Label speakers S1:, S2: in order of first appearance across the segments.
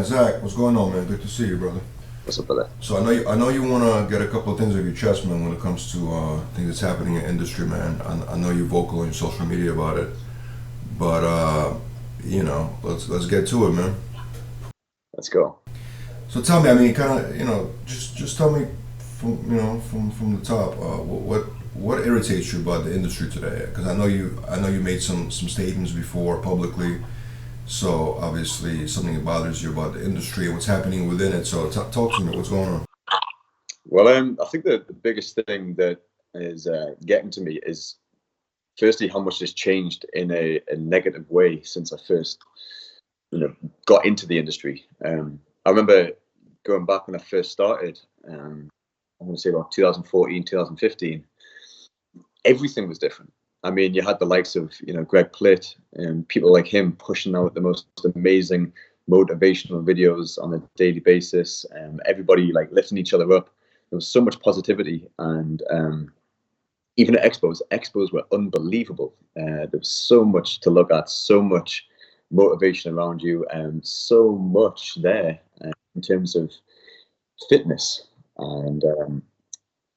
S1: man, Zach, what's going on, man? Good to see you, brother.
S2: What's up, brother?
S1: So I know you want to get a couple of things off your chest, man, when it comes to things that's happening in industry, man. I know you're vocal on your social media about it, but let's get to it, man.
S2: Let's go.
S1: So tell me, I mean, kind of, just tell me from the top, what irritates you about the industry today? Because I know you made some statements before publicly. So obviously something that bothers you about the industry and what's happening within it. So talk to me. What's going on?
S2: Well, I think the biggest thing that is getting to me is firstly how much has changed in a negative way since I first, got into the industry. I remember going back when I first started. I'm going to say about 2014, 2015. Everything was different. I mean, you had the likes of, Greg Plitt and people like him pushing out the most amazing motivational videos on a daily basis, and everybody like lifting each other up. There was so much positivity, and even at expos were unbelievable. There was so much to look at, so much motivation around you, and so much there in terms of fitness. And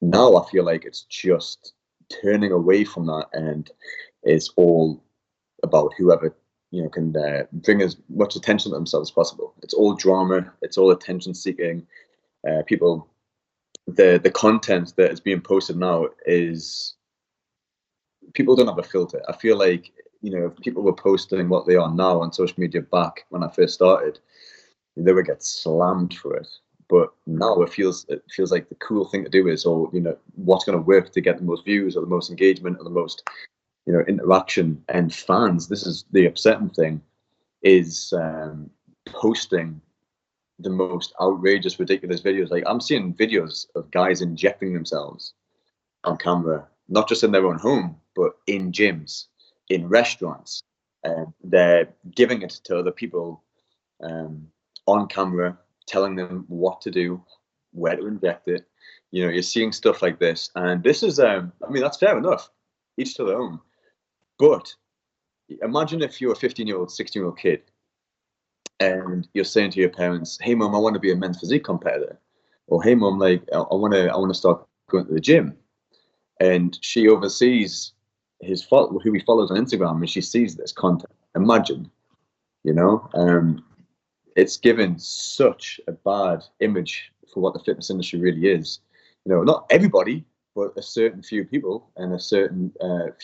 S2: now I feel like it's just turning away from that, and it's all about whoever can bring as much attention to themselves as possible. It's all drama, it's all attention seeking. People, the content that is being posted now is, people don't have a filter. I feel like if people were posting what they are now on social media back when I first started, they would get slammed for it. But now it feels like the cool thing to do is, what's going to work to get the most views or the most engagement or the most, interaction and fans. This is the upsetting thing, is posting the most outrageous, ridiculous videos. Like, I'm seeing videos of guys injecting themselves on camera, not just in their own home, but in gyms, in restaurants. They're giving it to other people on camera, telling them what to do, where to inject it. You're seeing stuff like this, and this is, that's fair enough, each to their own. But imagine if you're a 15-year-old, 16-year-old kid, and you're saying to your parents, "Hey, mom, I want to be a men's physique competitor," or "Hey, mom, like I want to start going to the gym," and she oversees who he follows on Instagram, and she sees this content. Imagine, you know. It's given such a bad image for what the fitness industry really is. Not everybody, but a certain few people and a certain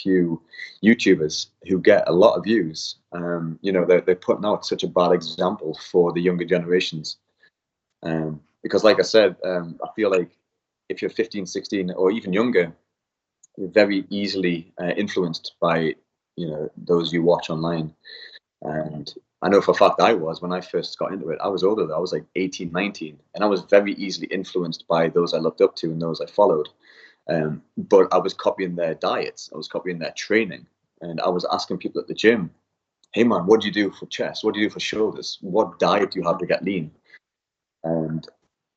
S2: few YouTubers who get a lot of views. They're putting out such a bad example for the younger generations. Because like I said, I feel like if you're 15, 16 or even younger, you're very easily influenced by, those you watch online. And I know for a fact I was, when I first got into it, I was older. I was like 18, 19, and I was very easily influenced by those I looked up to and those I followed. But I was copying their diets. I was copying their training. And I was asking people at the gym, "Hey, man, what do you do for chest? What do you do for shoulders? What diet do you have to get lean?" And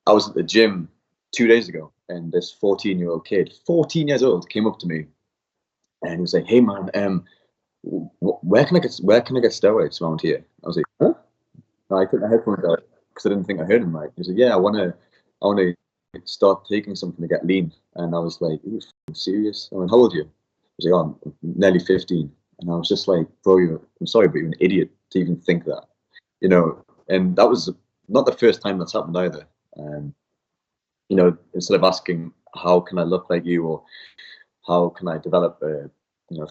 S2: I was at the gym 2 days ago, and this 14-year-old kid, 14 years old, came up to me and he was like, "Hey, man, where can I get steroids around here?" I was like, "Huh?" And I took my headphones out because I didn't think I heard him right. He said, "Yeah, I want to start taking something to get lean." And I was like, "Are you serious?" I went, "How old are you?" He was like, "Oh, I'm nearly 15." And I was just like, "Bro, I'm sorry, but you're an idiot to even think that." And that was not the first time that's happened either. Instead of asking, "How can I look like you?" or "How can I develop a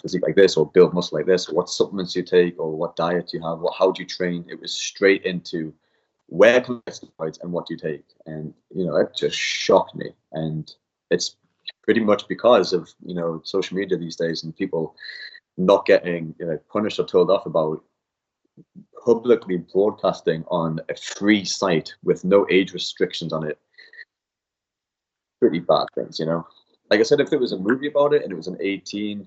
S2: physique like this, or build muscle like this, or what supplements you take, or what diet you have, how do you train?" It was straight into, "Where can I get steroids and what do you take?" And it just shocked me. And it's pretty much because of social media these days, and people not getting punished or told off about publicly broadcasting on a free site with no age restrictions on it. Pretty bad things. Like I said, if there was a movie about it and it was an 18,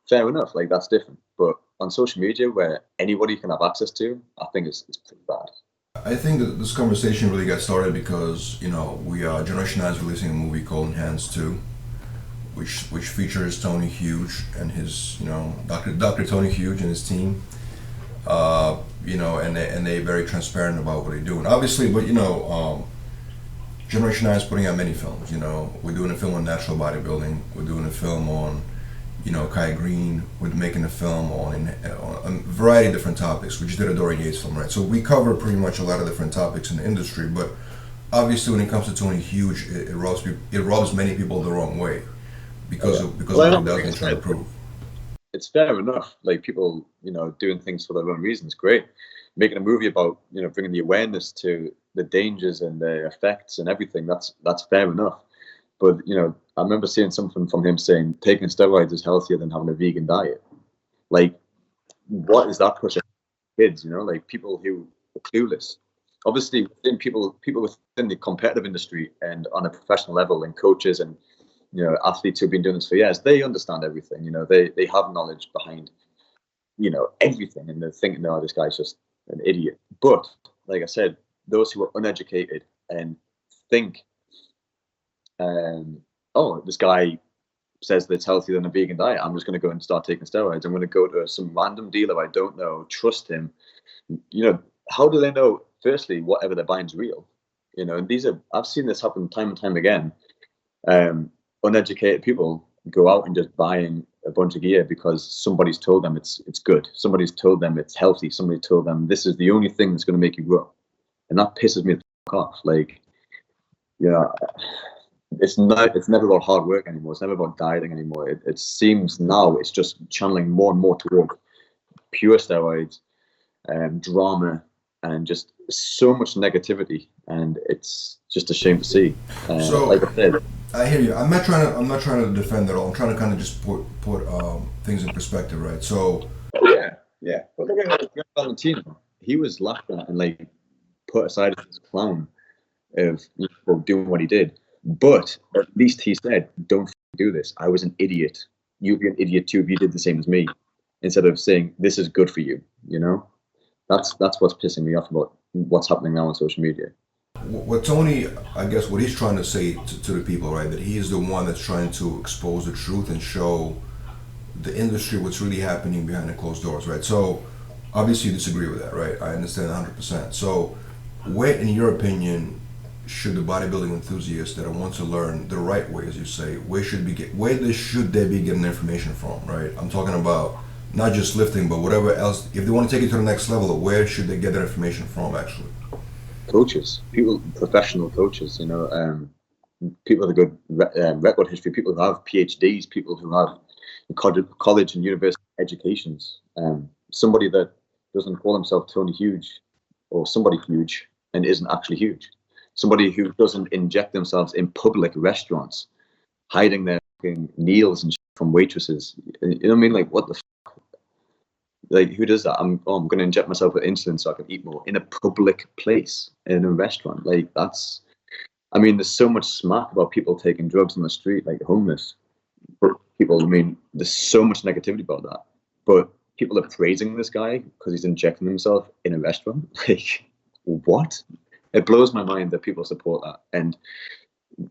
S2: fair enough, like that's different. But on social media, where anybody can have access to, I think it's pretty bad.
S1: I think that this conversation really got started because Generation Nine is releasing a movie called Enhanced 2, which features Tony Huge and his Dr. Tony Huge and his team. and they're very transparent about what they're doing. Obviously, but Generation I is putting out many films. We're doing a film on natural bodybuilding. We're doing a film on, Kai Green. We're making a film on a variety of different topics. We just did a Dorian Yates film, right? So we cover pretty much a lot of different topics in the industry. But obviously, when it comes to Tony Huge, it rubs many people the wrong way because of what he does and trying to prove.
S2: It's fair enough. Like people, doing things for their own reasons. Great. Making a movie about, bringing the awareness to the dangers and the effects and everything. That's fair enough. But I remember seeing something from him saying taking steroids is healthier than having a vegan diet. Like, what is that pushing kids? Like people who are clueless. Obviously, within people within the competitive industry and on a professional level, and coaches and athletes who've been doing this for years, they understand everything. They have knowledge behind everything, and they're thinking, no, this guy's just an idiot. But like I said, those who are uneducated and think, oh, this guy says that it's healthier than a vegan diet, I'm just going to go and start taking steroids. I'm going to go to some random dealer I don't know, trust him. How do they know, firstly, whatever they're buying is real? And I've seen this happen time and time again. Uneducated people go out and just buying a bunch of gear because somebody's told them it's good. Somebody's told them it's healthy. Somebody told them this is the only thing that's going to make you grow. And that pisses me the fuck off. Like, it's never about hard work anymore. It's never about dieting anymore. It seems now it's just channeling more and more toward pure steroids, drama, and just so much negativity. And it's just a shame to see.
S1: So,
S2: like I said,
S1: I hear you. I'm not trying to defend at all. I'm trying to kind of just put things in perspective, right? So
S2: yeah. But look at Valentino. He was laughed at and like put aside as a clown of doing what he did. But at least he said, "Don't do this. I was an idiot. You'd be an idiot too if you did the same as me." Instead of saying, "This is good for you," That's what's pissing me off about what's happening now on social media.
S1: What Tony, I guess, what he's trying to say to the people, right, that he is the one that's trying to expose the truth and show the industry what's really happening behind the closed doors, right? So, obviously, you disagree with that, right? I understand 100%. So, where, in your opinion, should the bodybuilding enthusiasts that want to learn the right way, as you say, where should they be getting information from, right? I'm talking about not just lifting, but whatever else. If they want to take it to the next level, where should they get their information from, actually?
S2: Coaches, professional coaches, people with a good record history, people who have PhDs, people who have college and university educations. Somebody that doesn't call himself Tony Huge or somebody huge and isn't actually huge. Somebody who doesn't inject themselves in public restaurants, hiding their fucking meals and shit from waitresses. You know what I mean? Like, what the fuck? Like, who does that? I'm going to inject myself with insulin so I can eat more in a public place, in a restaurant. Like, there's so much smack about people taking drugs on the street, like homeless people. There's so much negativity about that. But people are praising this guy because he's injecting himself in a restaurant. Like, what? It blows my mind that people support that. And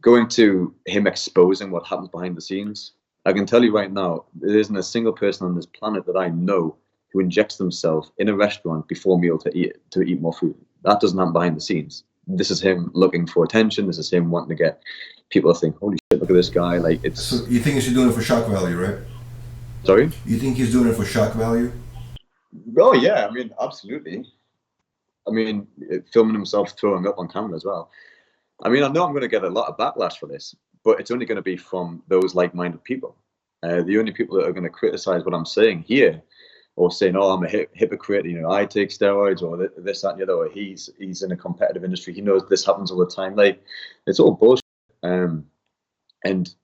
S2: going to him exposing what happens behind the scenes, I can tell you right now, there isn't a single person on this planet that I know who injects themselves in a restaurant before meal to eat more food. That doesn't happen behind the scenes. This is him looking for attention. This is him wanting to get people to think, holy shit, look at this guy. Like, it's.
S1: So you think he's doing it for shock value, right?
S2: Sorry?
S1: You think he's doing it for shock value?
S2: Oh yeah, absolutely. Filming himself throwing up on camera as well. I know I'm going to get a lot of backlash for this, but it's only going to be from those like-minded people. The only people that are going to criticize what I'm saying here, or saying, "Oh, I'm a hypocrite," I take steroids, or this, that, and the other, or he's in a competitive industry, he knows this happens all the time. Like, it's all bullshit. And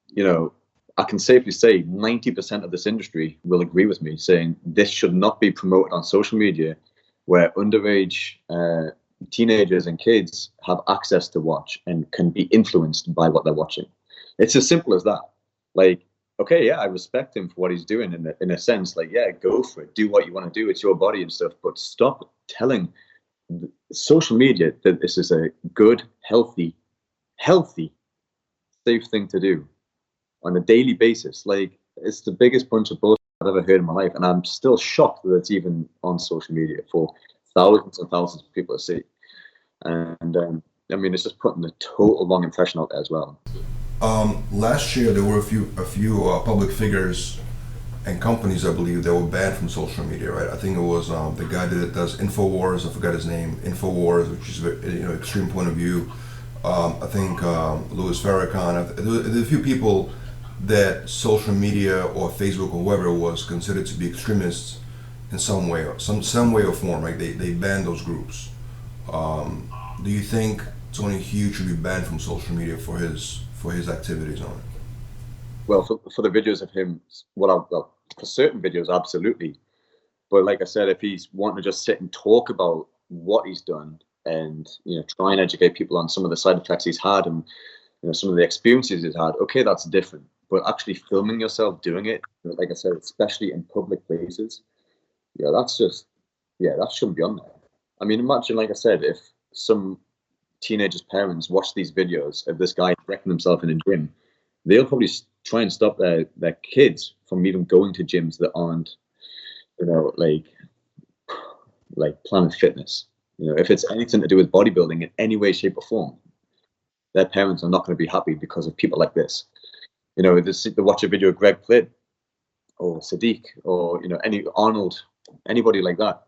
S2: I can safely say 90% of this industry will agree with me, saying this should not be promoted on social media, where underage teenagers and kids have access to watch and can be influenced by what they're watching. It's as simple as that. Like, okay, yeah, I respect him for what he's doing in a sense. Like, yeah, go for it. Do what you want to do. It's your body and stuff. But stop telling social media that this is a good, healthy, safe thing to do on a daily basis. Like, it's the biggest bunch of bullshit ever heard in my life, and I'm still shocked that it's even on social media for thousands and thousands of people to see. And I mean, it's just putting a total wrong impression out there as well.
S1: Last year there were a few public figures and companies, I believe, that were banned from social media, right? I think it was the guy that does Infowars. I forgot his name. Infowars, which is extreme point of view. I think Louis Farrakhan. There were a few people that social media or Facebook or whoever it was considered to be extremists in some way, or some way or form. Right? They banned those groups. Do you think Tony Hughes should be banned from social media for his activities on it?
S2: Well, for the videos of him, well, for certain videos, absolutely. But like I said, if he's wanting to just sit and talk about what he's done and try and educate people on some of the side effects he's had and some of the experiences he's had, okay, that's different. But actually filming yourself doing it, like I said, especially in public places, that shouldn't be on there. I mean, imagine, like I said, if some teenagers' parents watch these videos of this guy wrecking himself in a gym, they'll probably try and stop their kids from even going to gyms that aren't, like Planet Fitness. If it's anything to do with bodybuilding in any way, shape, or form, their parents are not going to be happy because of people like this. They watch a video of Greg Plitt or Sadiq or any Arnold, anybody like that.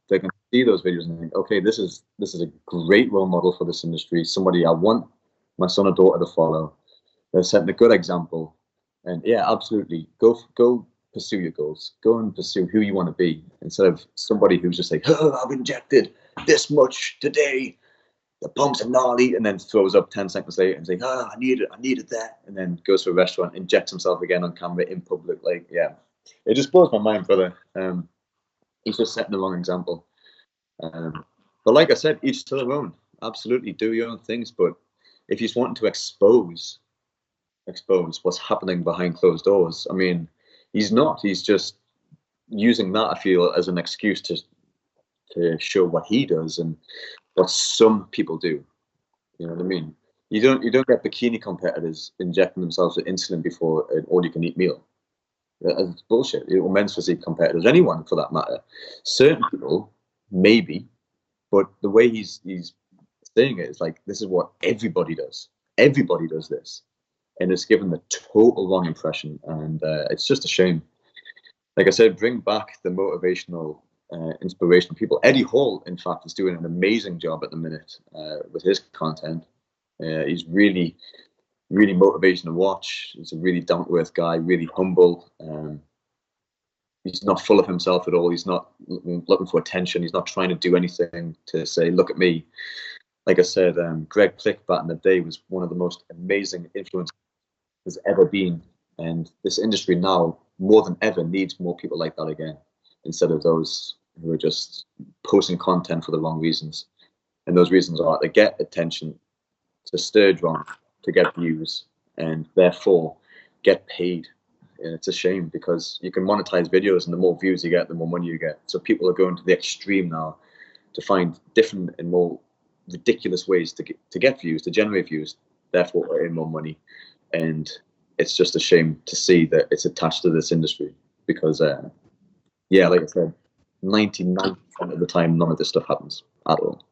S2: They can see those videos and think, okay, this is a great role model for this industry. Somebody I want my son or daughter to follow. They're setting a good example, and yeah, absolutely, go pursue your goals. Go and pursue who you want to be, instead of somebody who's just like, oh, I've injected this much today, the pumps are gnarly, and then throws up 10 seconds later and saying, I needed that, and then goes to a restaurant, injects himself again on camera in public. Like, yeah, it just blows my mind, brother. He's just setting the wrong example. But like I said, each to their own. Absolutely, do your own things. But if he's wanting to expose what's happening behind closed doors, I mean, he's not. He's just using that, I feel, as an excuse to show what he does and what some people do. You know what I mean? You don't get bikini competitors injecting themselves with insulin before an all-you-can-eat meal. That's bullshit. Or men's physique competitors, anyone for that matter. Certain people, maybe, but the way he's saying it is like, this is what everybody does. Everybody does this. And it's given the total wrong impression. And it's just a shame. Like I said, bring back the motivational, inspirational people. Eddie Hall, in fact, is doing an amazing job at the minute with his content. He's really, really motivating to watch. He's a really down-to-earth guy, really humble. He's not full of himself at all. He's not looking for attention. He's not trying to do anything to say, look at me. Like I said, Greg Plitt back in the day was one of the most amazing influencers there's ever been. And this industry now, more than ever, needs more people like that again, instead of those who are just posting content for the wrong reasons. And those reasons are to get attention, to stir drama, to get views, and therefore get paid. And it's a shame, because you can monetize videos, and the more views you get, the more money you get. So people are going to the extreme now to find different and more ridiculous ways to get views, to generate views, therefore earn more money. And it's just a shame to see that it's attached to this industry, because like I said, 99% of the time, none of this stuff happens at all.